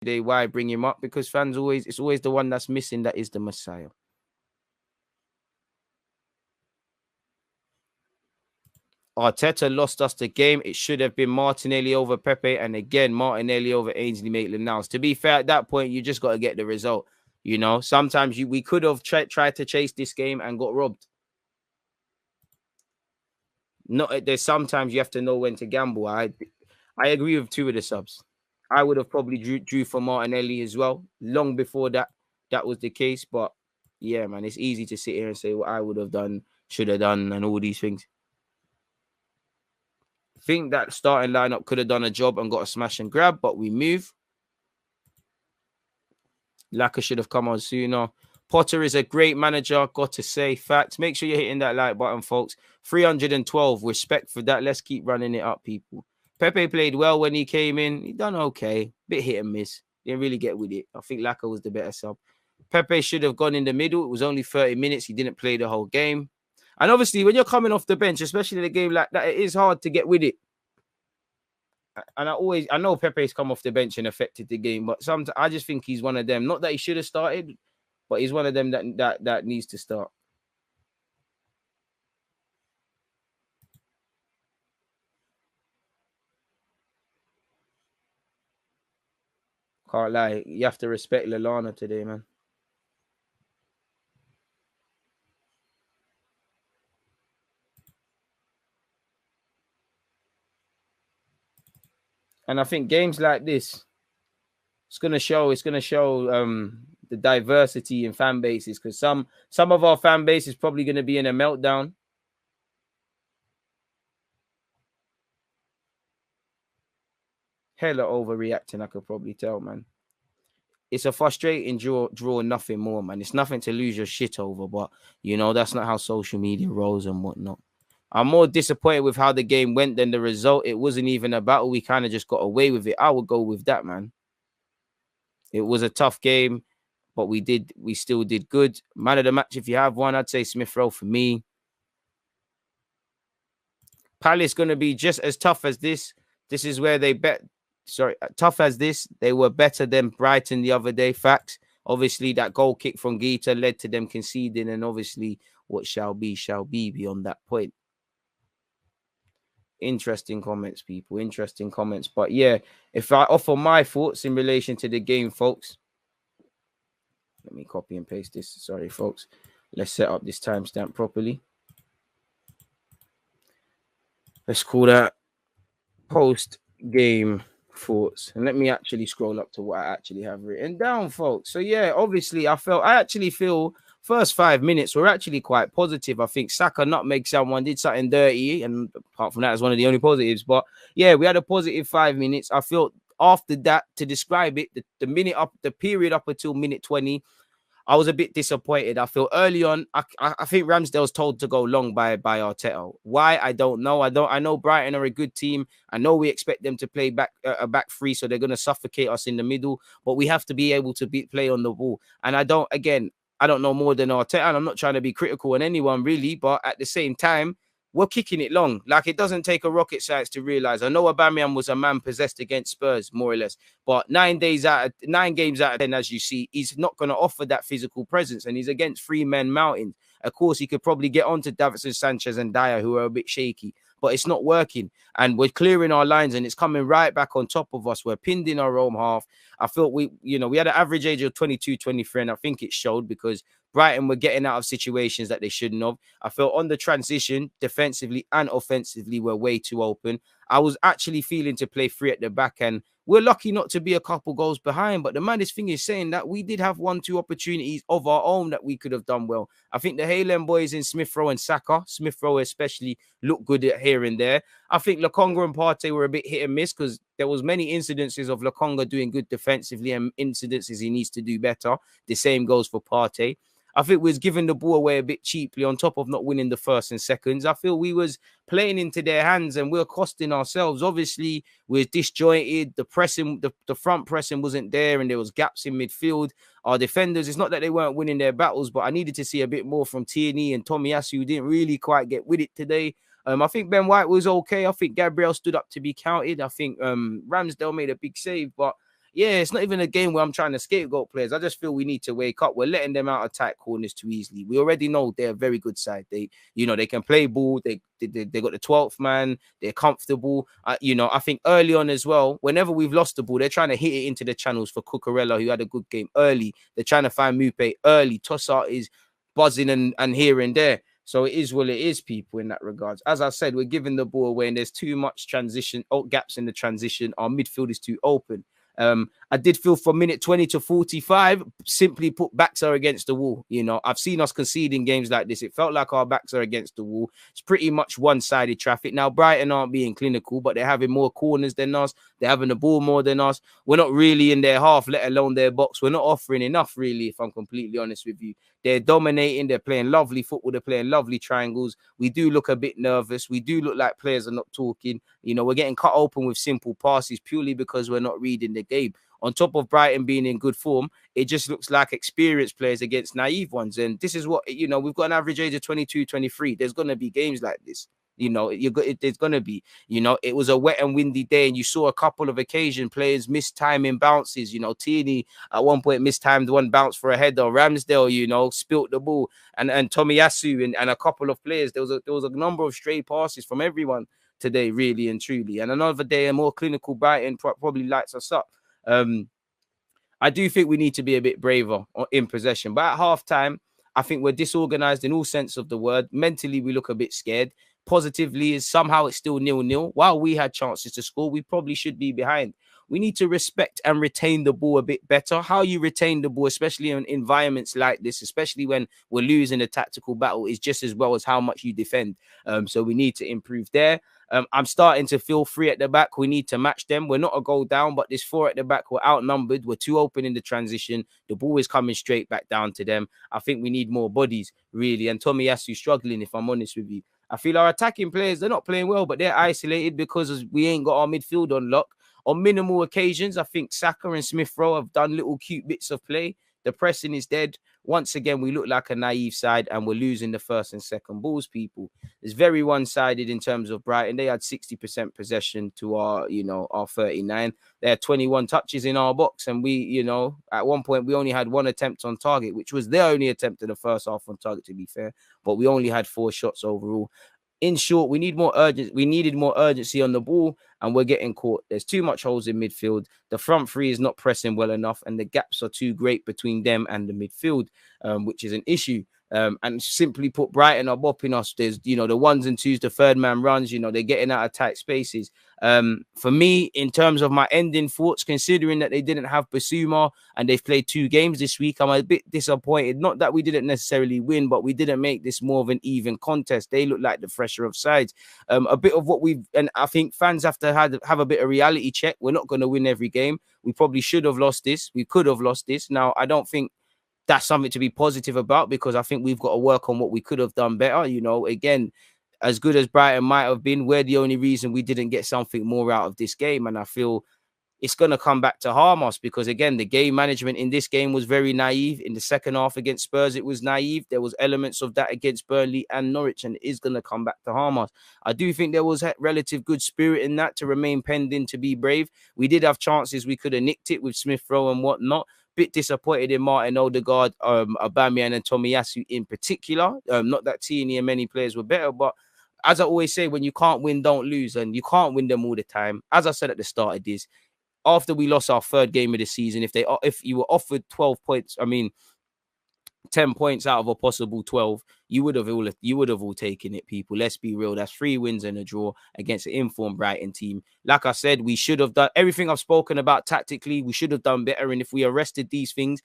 today. Why bring him up? Because fans always, it's always the one that's missing that is the Messiah. Arteta lost us the game. It should have been Martinelli over Pepe, and again Martinelli over Ainsley Maitland-Niles. To be fair, at that point, you just got to get the result. You know, sometimes we could have tried to chase this game and got robbed. There's sometimes you have to know when to gamble. I agree with two of the subs. I would have probably drew for Martinelli as well, long before that was the case. But yeah, man, it's easy to sit here and say what I would have done, should have done, and all these things. Think that starting lineup could have done a job and got a smash and grab, but we move. Laka should have come on sooner. Potter is a great manager, got to say. Facts. Make sure you're hitting that like button, folks. 312. Respect for that. Let's keep running it up, people. Pepe played well when he came in. He done okay. Bit hit and miss. Didn't really get with it. I think Laka was the better sub. Pepe should have gone in the middle. It was only 30 minutes. He didn't play the whole game. And obviously, when you're coming off the bench, especially in a game like that, it is hard to get with it. And I know Pepe's come off the bench and affected the game, but sometimes I just think he's one of them. Not that he should have started, but he's one of them that needs to start. Can't lie, you have to respect Lallana today, man. And I think games like this, it's gonna show the diversity in fan bases, because some of our fan base is probably gonna be in a meltdown. Hella overreacting, I could probably tell, man. It's a frustrating draw, nothing more, man. It's nothing to lose your shit over, but you know that's not how social media rolls and whatnot. I'm more disappointed with how the game went than the result. It wasn't even a battle. We kind of just got away with it. I would go with that, man. It was a tough game, but we still did good. Man of the match, if you have one, I'd say Smith Rowe for me. Palace going to be just as tough as this. This is where they tough as this. They were better than Brighton the other day. Facts. Obviously, that goal kick from Gita led to them conceding, and obviously, what shall be beyond that point. Interesting comments, people. Interesting comments. But yeah, if I offer my thoughts in relation to the game, folks, let me copy and paste this. Sorry, folks. Let's set up this timestamp properly. Let's call that post-game thoughts. And let me actually scroll up to what I actually have written down, folks. So yeah, obviously, I actually feel first 5 minutes were actually quite positive. I think Saka nutmeg someone, did something dirty, and apart from that, it's one of the only positives. But yeah, we had a positive 5 minutes. I feel after that, to describe it, the period up until minute 20, I was a bit disappointed. I feel early on, I think Ramsdale's told to go long by Arteta. Why? I don't know. I know Brighton are a good team. I know we expect them to play back a back three, so they're going to suffocate us in the middle. But we have to be able to play on the ball. And I don't know more than Arteta, and I'm not trying to be critical on anyone really, but at the same time, we're kicking it long. Like, it doesn't take a rocket science to realize. I know Aubameyang was a man possessed against Spurs, more or less, but 9 games out of 10, as you see, he's not going to offer that physical presence, and he's against 3-men mountains. Of course, he could probably get onto Davinson Sanchez and Dyer, who are a bit shaky, but it's not working. And we're clearing our lines, and it's coming right back on top of us. We're pinned in our own half. I felt we had an average age of 22, 23, and I think it showed, because Brighton were getting out of situations that they shouldn't have. I felt on the transition, defensively and offensively, we're way too open. I was actually feeling to play free at the back, and we're lucky not to be a couple goals behind. But the maddest thing is saying that we did have 1-2 opportunities of our own that we could have done well. I think the Haaland boys in Smith Rowe and Saka, Smith Rowe especially, looked good at here and there. I think Lokonga and Partey were a bit hit and miss, because there was many incidences of Lokonga doing good defensively and incidences he needs to do better. The same goes for Partey. I think we was giving the ball away a bit cheaply, on top of not winning the first and seconds. I feel we was playing into their hands, and we're costing ourselves. Obviously, we're disjointed. The pressing, the front pressing wasn't there, and there was gaps in midfield. Our defenders, it's not that they weren't winning their battles, but I needed to see a bit more from Tierney and Tomiyasu, who didn't really quite get with it today. I think Ben White was okay. I think Gabriel stood up to be counted. I think Ramsdale made a big save, but it's not even a game where I'm trying to scapegoat players. I just feel we need to wake up. We're letting them out of tight corners too easily. We already know they're a very good side. They can play ball. They got the 12th man. They're comfortable. I think early on as well, whenever we've lost the ball, they're trying to hit it into the channels for Cucurella, who had a good game early. They're trying to find Mupe early. Tossart is buzzing and here and there. So it is what it is, people, in that regards. As I said, we're giving the ball away and there's too much gaps in the transition. Our midfield is too open. I did feel from minute 20 to 45, simply put, backs are against the wall. I've seen us conceding games like this. It felt like our backs are against the wall. It's pretty much one-sided traffic. Now, Brighton aren't being clinical, but they're having more corners than us. They're having the ball more than us. We're not really in their half, let alone their box. We're not offering enough, really, if I'm completely honest with you. They're dominating. They're playing lovely football. They're playing lovely triangles. We do look a bit nervous. We do look like players are not talking. We're getting cut open with simple passes purely because we're not reading the game. On top of Brighton being in good form, it just looks like experienced players against naive ones. And this is what, we've got an average age of 22, 23. There's going to be games like this. There's going to be, it was a wet and windy day and you saw a couple of occasion players mistiming bounces. Tierney at one point mistimed one bounce for a header. Ramsdale, spilt the ball, and Tomiyasu and a couple of players. There was a number of stray passes from everyone today, really and truly. And another day, a more clinical Brighton probably lights us up. I do think we need to be a bit braver in possession. But at halftime, I think we're disorganized in all sense of the word. Mentally, we look a bit scared. Positively, is somehow it's still 0-0. While we had chances to score, we probably should be behind. We need to respect and retain the ball a bit better. How you retain the ball, especially in environments like this, especially when we're losing a tactical battle, is just as well as how much you defend. So we need to improve there. I'm starting to feel 3 at the back. We need to match them. We're not a goal down, but this 4 at the back, we're outnumbered. We're too open in the transition. The ball is coming straight back down to them. I think we need more bodies, really. And Tomiyasu struggling, if I'm honest with you. I feel our attacking players, they're not playing well, but they're isolated because we ain't got our midfield on lock. On minimal occasions, I think Saka and Smith Rowe have done little cute bits of play. The pressing is dead. Once again, we look like a naive side and we're losing the first and second balls, people. It's very one-sided in terms of Brighton. They had 60% possession to our 39. They had 21 touches in our box. And we, at one point, we only had 1 attempt on target, which was their only attempt in the first half on target, to be fair. But we only had 4 shots overall. In short, we needed more urgency on the ball, and we're getting caught. There's too much holes in midfield. The front three is not pressing well enough, and the gaps are too great between them and the midfield, which is an issue. And simply put, Brighton are bopping us. There's, the 1s and 2s, the third man runs, they're getting out of tight spaces. For me, in terms of my ending thoughts, considering that they didn't have Basuma and they've played 2 games this week, I'm a bit disappointed. Not that we didn't necessarily win, but we didn't make this more of an even contest. They look like the fresher of sides. A bit of what and I think fans have to have a bit of reality check. We're not going to win every game. We probably should have lost this. We could have lost this. Now, I don't think that's something to be positive about, because I think we've got to work on what we could have done better. Again, as good as Brighton might have been, we're the only reason we didn't get something more out of this game. And I feel it's going to come back to harm us, because, again, the game management in this game was very naive. In the second half against Spurs, it was naive. There was elements of that against Burnley and Norwich, and it is going to come back to harm us. I do think there was relative good spirit in that, to remain pending, to be brave. We did have chances. We could have nicked it with Smith Rowe and whatnot. Bit disappointed in Martin Odegaard, Aubameyang and Tomiyasu in particular. Not that Tierney and many players were better, but as I always say, when you can't win, don't lose, and you can't win them all the time. As I said at the start of this, after we lost our 3rd game of the season, if you were offered 12 points, 10 points out of a possible 12, you would have all taken it, people. Let's be real. That's 3 wins and a draw against an informed Brighton team. Like I said, we should have done everything I've spoken about tactically. We should have done better. And if we arrested these things,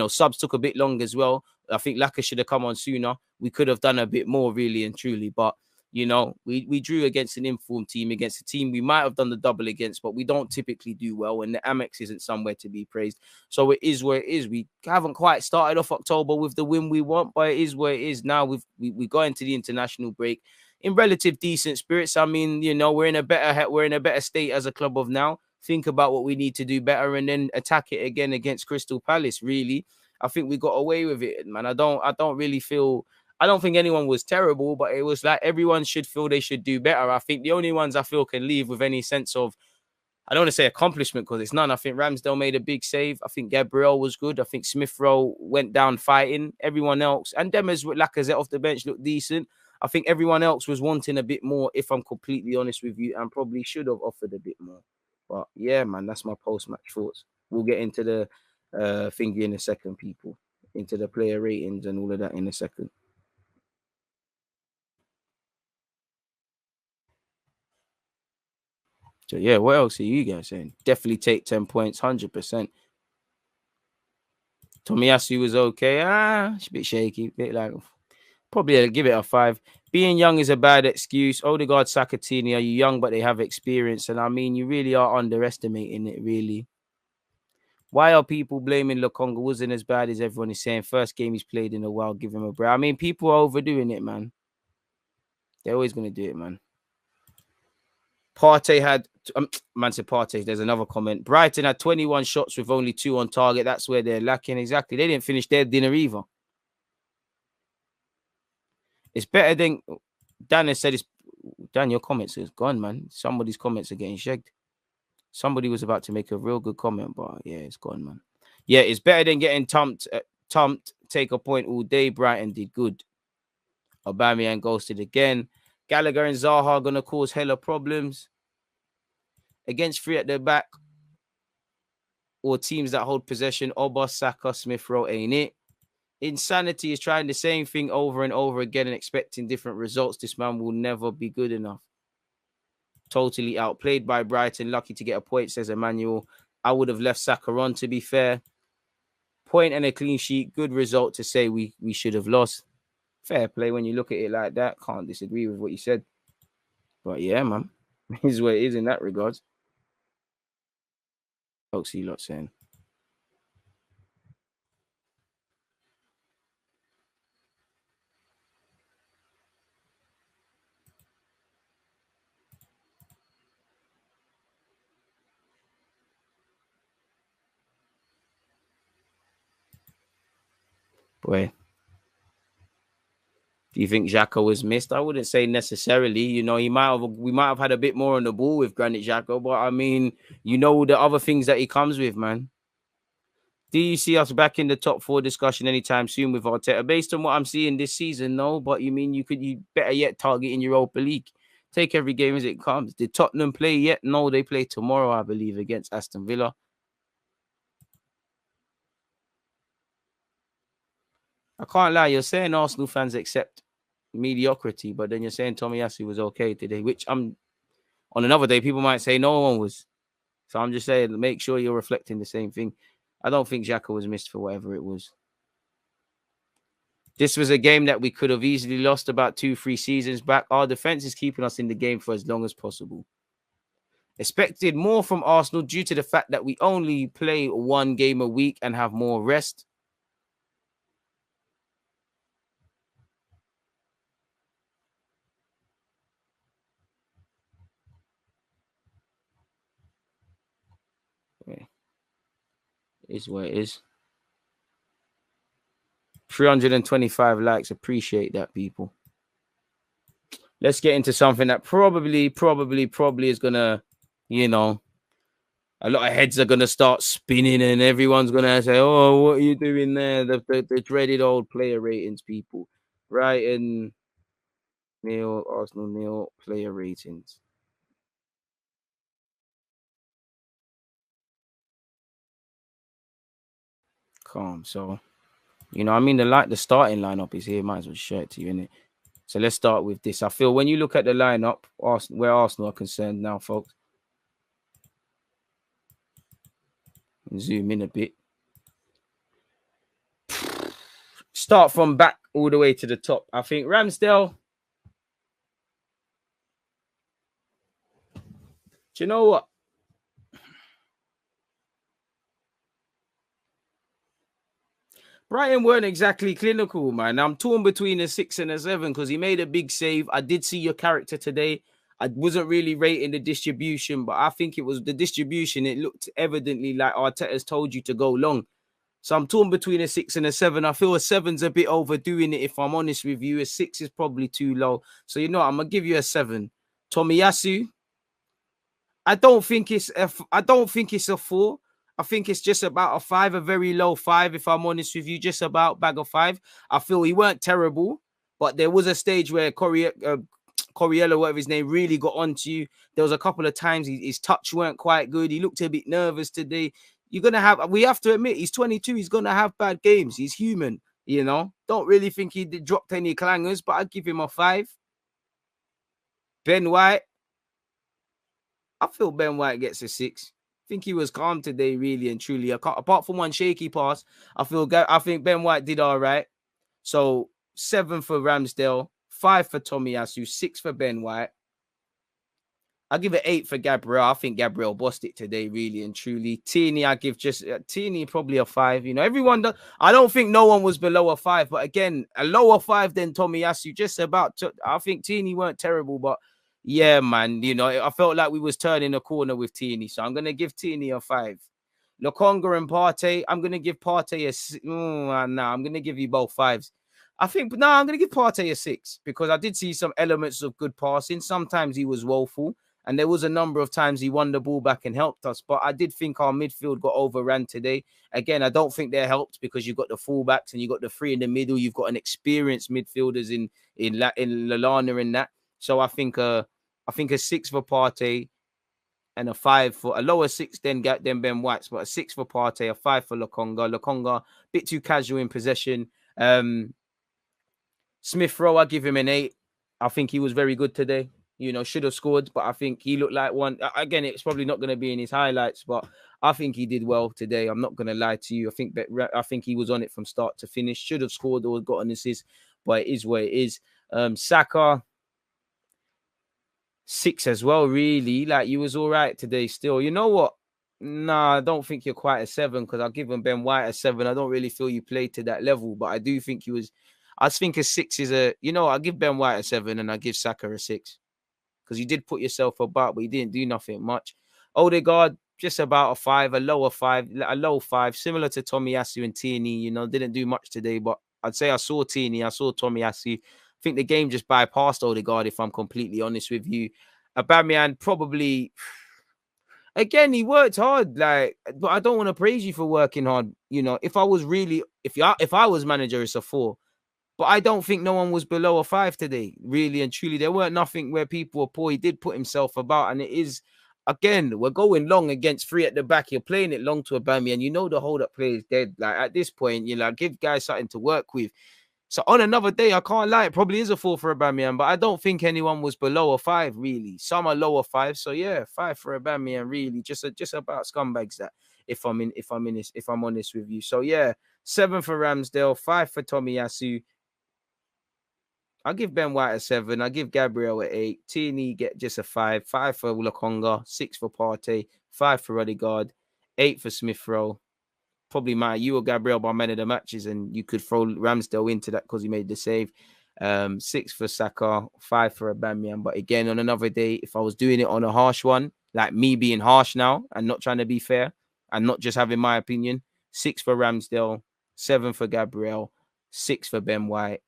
subs took a bit long as well. I think Laka should have come on sooner. We could have done a bit more, really and truly. But we drew against an informed team, against a team we might have done the double against, but we don't typically do well, and the Amex isn't somewhere to be praised. So it is where it is. We haven't quite started off October with the win we want, but it is where it is now. We got into the international break in relative decent spirits. We're in a better state as a club of now. Think about what we need to do better and then attack it again against Crystal Palace. Really, I think we got away with it, man. I don't think anyone was terrible, but it was like everyone should feel they should do better. I think the only ones I feel can leave with any sense of I don't want to say accomplishment because it's none. I think Ramsdale made a big save. I think Gabriel was good. I think Smith Rowe went down fighting. Everyone else, and Demers with Lacazette off the bench looked decent. I think everyone else was wanting a bit more, if I'm completely honest with you, and probably should have offered a bit more. But yeah, man, that's my post-match thoughts. We'll get into the thingy in a second, people. Into the player ratings and all of that in a second. So yeah, what else are you guys saying? Definitely take 10 points, 100%. Tomiyasu was okay. It's a bit shaky, bit like probably give it a 5. Being young is a bad excuse. Odegaard, Sakatini, are you young, but they have experience. And I mean, you really are underestimating it, really. Why are people blaming Lokonga? Wasn't as bad as everyone is saying. First game he's played in a while, give him a break. I mean, people are overdoing it, man. They're always going to do it, man. Partey had, man said Partey, there's another comment. Brighton had 21 shots with only 2 on target. That's where they're lacking. Exactly. They didn't finish their dinner either. It's better than, Dan has said, Dan, your comments is gone, man. Somebody's comments are getting shagged. Somebody was about to make a real good comment, but yeah, it's gone, man. Yeah, it's better than getting tumped, take a point all day. Brighton did good. Aubameyang ghosted again. Gallagher and Zaha are going to cause hella problems. Against 3 at the back or teams that hold possession, Oba, Saka, Smith Rowe ain't it. Insanity is trying the same thing over and over again and expecting different results. This man will never be good enough. Totally outplayed by Brighton. Lucky to get a point, says Emmanuel. I would have left Saka on, to be fair. Point and a clean sheet. Good result to say we should have lost. Fair play when you look at it like that. Can't disagree with what you said. But yeah, man. Is what it is in that regards. Folks, you lot saying. Boy. Do you think Xhaka was missed? I wouldn't say necessarily. You know, we might have had a bit more on the ball with Granit Xhaka, but I mean, you know the other things that he comes with, man. Do you see us back in the top 4 discussion anytime soon with Arteta? Based on what I'm seeing this season, no. But you better yet target in Europa League. Take every game as it comes. Did Tottenham play yet? No, they play tomorrow, I believe, against Aston Villa. I can't lie. You're saying Arsenal fans accept mediocrity, but then you're saying Tomiyasu was okay today, which on another day, people might say no one was. So I'm just saying, make sure you're reflecting the same thing. I don't think Xhaka was missed for whatever it was. This was a game that we could have easily lost about 2-3 seasons back. Our defense is keeping us in the game for as long as possible. Expected more from Arsenal due to the fact that we only play 1 game a week and have more rest. Okay. Is what it is. 325 likes. Appreciate that, people. Let's get into something that probably is gonna, you know, a lot of heads are gonna start spinning and everyone's gonna say, "Oh, what are you doing there?" The dreaded old player ratings, people. Brighton nil, Arsenal nil, player ratings. Calm. So, you know, I mean, the starting lineup is here. Might as well share it to you, innit? So let's start with this. I feel when you look at the lineup, where Arsenal are concerned now, folks. Zoom in a bit. Start from back all the way to the top. I think Ramsdale. Do you know what? Brighton weren't exactly clinical, man. I'm torn between a 6 and a 7 because he made a big save. I did see your character today. I wasn't really rating the distribution, but I think it was the distribution. It looked evidently like Arteta's told you to go long. So I'm torn between a 6 and a 7. I feel a 7's a bit overdoing it, if I'm honest with you. A 6 is probably too low. So, you know, I'm going to give you a 7. Tomiyasu, I don't think it's I don't think it's a 4. I think it's just about a 5, a very low 5. If I'm honest with you, just about bag of 5. I feel he weren't terrible, but there was a stage where Coriello, whatever his name, really got onto you. There was a couple of times his touch weren't quite good. He looked a bit nervous today. You're gonna have. We have to admit, he's 22. He's gonna have bad games. He's human. You know. Don't really think he dropped any clangers, but I'd give him a 5. Ben White. I feel Ben White gets a 6. I think he was calm today, really and truly. Apart from one shaky pass, I think Ben White did all right. So 7 for Ramsdale, 5 for Tomiyasu, 6 for Ben White. I'll give it 8 for Gabriel. I think Gabriel bossed it today, really and truly. Tierney, I give just Tierney probably a 5. You know, everyone does. I don't think no one was below a 5, but again, a lower 5 than Tomiyasu. Just about. I think Tierney weren't terrible, but yeah, man. You know, I felt like we was turning a corner with Tierney, so I'm gonna give Tierney a 5. Lokonga and Partey, I'm gonna give Partey I'm gonna give you both 5s. I think, no, I'm gonna give Partey a 6 because I did see some elements of good passing. Sometimes he was woeful. And there was a number of times he won the ball back and helped us. But I did think our midfield got overran today. Again, I don't think they're helped because you've got the fullbacks and you've got the 3 in the middle. You've got an experienced midfielders in Lallana and that. So I think a 6 for Partey and a 5 for a lower 6 than Ben White's, but a 6 for Partey, a 5 for Lokonga. Lokonga, bit too casual in possession. Smith Rowe, I give him an 8. I think he was very good today. You know, should have scored, but I think he looked like one. Again, it's probably not going to be in his highlights, but I think he did well today. I'm not going to lie to you. I think he was on it from start to finish. Should have scored or got an assist, but it is what it is. Saka, 6 as well, really. Like, you was all right today still. You know what? Nah, I don't think you're quite a 7 because I'll give him Ben White a 7. I don't really feel you played to that level, but I do think he was. I think a 6 is I'll give Ben White a 7 and I give Saka a 6. Because you did put yourself about, but you didn't do nothing much. Odegaard, just about a 5, a low 5, similar to Tomiyasu and Tierney. You know, didn't do much today, but I'd say I saw Tierney, I saw Tomiyasu. I think the game just bypassed Odegaard, if I'm completely honest with you. Aubameyang probably, again, he worked hard, but I don't want to praise you for working hard. You know, if I was manager, it's a 4. But I don't think no one was below a 5 today, really and truly. There weren't nothing where people were poor. He did put himself about, and it is, again, we're going long against 3 at the back. You're playing it long to Aubameyang, and you know the hold-up play is dead. Like, at this point, give guys something to work with. So on another day, I can't lie, it probably is a 4 for Aubameyang, but I don't think anyone was below a 5, really. Some are lower 5, so yeah, 5 for Aubameyang, really. Just about scumbags that. If I'm honest with you. So yeah, 7 for Ramsdale, 5 for Tomiyasu. I'll give Ben White a 7. I'll give Gabriel an 8. Tierney get just a 5. 5 for Lokonga. 6 for Partey. 5 for Odegaard. 8 for Smith Rowe. Probably you or Gabriel by man of the matches, and you could throw Ramsdale into that because he made the save. 6 for Saka. 5 for Aubameyang. But again, on another day, if I was doing it on a harsh one, like me being harsh now and not trying to be fair and not just having my opinion, 6 for Ramsdale. 7 for Gabriel. 6 for Ben White.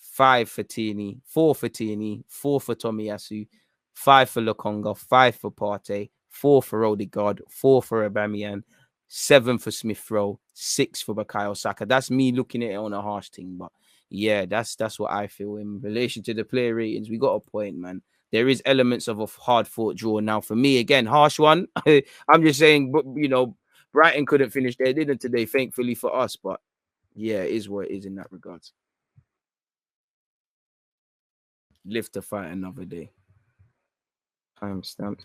5 for Tierney, 4 for Tierney, 4 for Tomiyasu, 5 for Lokonga, 5 for Partey, 4 for Odegaard, 4 for Aubameyang, 7 for Smith Rowe, 6 for Bukayo Saka. That's me looking at it on a harsh thing, but yeah, that's what I feel in relation to the player ratings. We got a point, man. There is elements of a hard-fought draw. Now, for me, again, harsh one. I'm just saying, Brighton couldn't finish their dinner today, thankfully for us, but yeah, it is what it is in that regards. Live to fight another day. Timestamp.